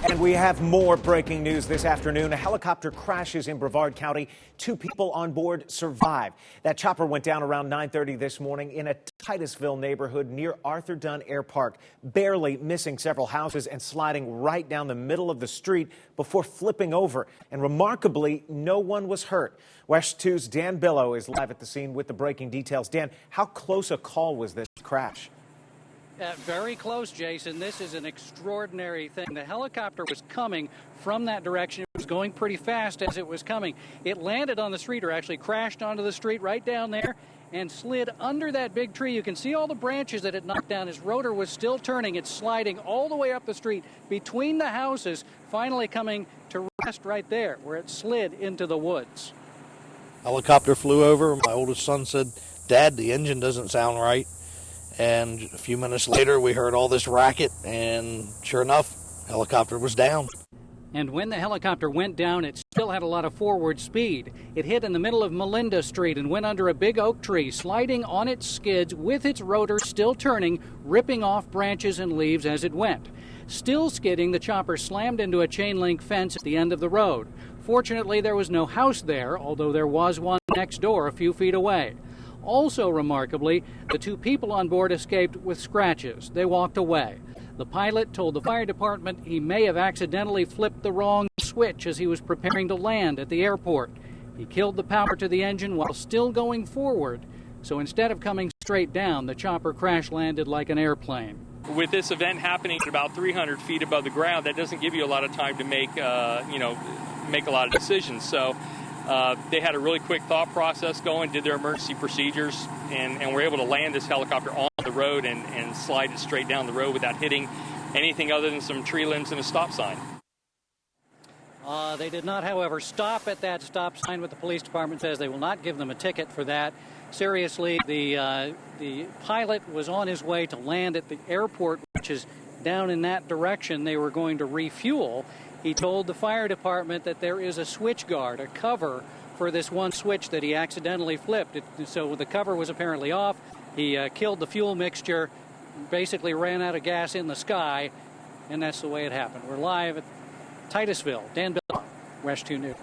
And we have more breaking news this afternoon. A helicopter crashes in Brevard County. 2 people on board survive. That chopper went down around 9:30 this morning in a Titusville neighborhood near Arthur Dunn Air Park, barely missing several houses and sliding right down the middle of the street before flipping over. And remarkably, no one was hurt. West 2's Dan Billow is live at the scene with the breaking details. Dan, how close a call was this crash? Very close, Jason. This is an extraordinary thing. The helicopter was coming from that direction. It was going pretty fast as it was coming. It landed on the street, or actually crashed onto the street right down there, and slid under that big tree. You can see all the branches that it knocked down. Its rotor was still turning. It's sliding all the way up the street between the houses, finally coming to rest right there where it slid into the woods. Helicopter flew over. My oldest son said, "Dad, the engine doesn't sound right." And a few minutes later, we heard all this racket, and sure enough, helicopter was down. And when the helicopter went down, it still had a lot of forward speed. It hit in the middle of Melinda Street and went under a big oak tree, sliding on its skids with its rotor still turning, ripping off branches and leaves as it went. Still skidding, the chopper slammed into a chain-link fence at the end of the road. Fortunately, there was no house there, although there was one next door a few feet away. Also remarkably, the 2 people on board escaped with scratches. They walked away. The pilot told the fire department he may have accidentally flipped the wrong switch as he was preparing to land at the airport. He killed the power to the engine while still going forward, so instead of coming straight down, the chopper crash landed like an airplane. With this event happening at about 300 feet above the ground, that doesn't give you a lot of time to make a lot of decisions. So they had a really quick thought process going, did their emergency procedures, and were able to land this helicopter on the road and slide it straight down the road without hitting anything other than some tree limbs and a stop sign. They did not, however, stop at that stop sign, but the police department says they will not give them a ticket for that. Seriously, the pilot was on his way to land at the airport, which is down in that direction. They were going to refuel. He told the fire department that there is a switch guard, a cover for this one switch that he accidentally flipped. So the cover was apparently off. He killed the fuel mixture, basically ran out of gas in the sky, and that's the way it happened. We're live at Titusville. Dan Billow, West 2 News.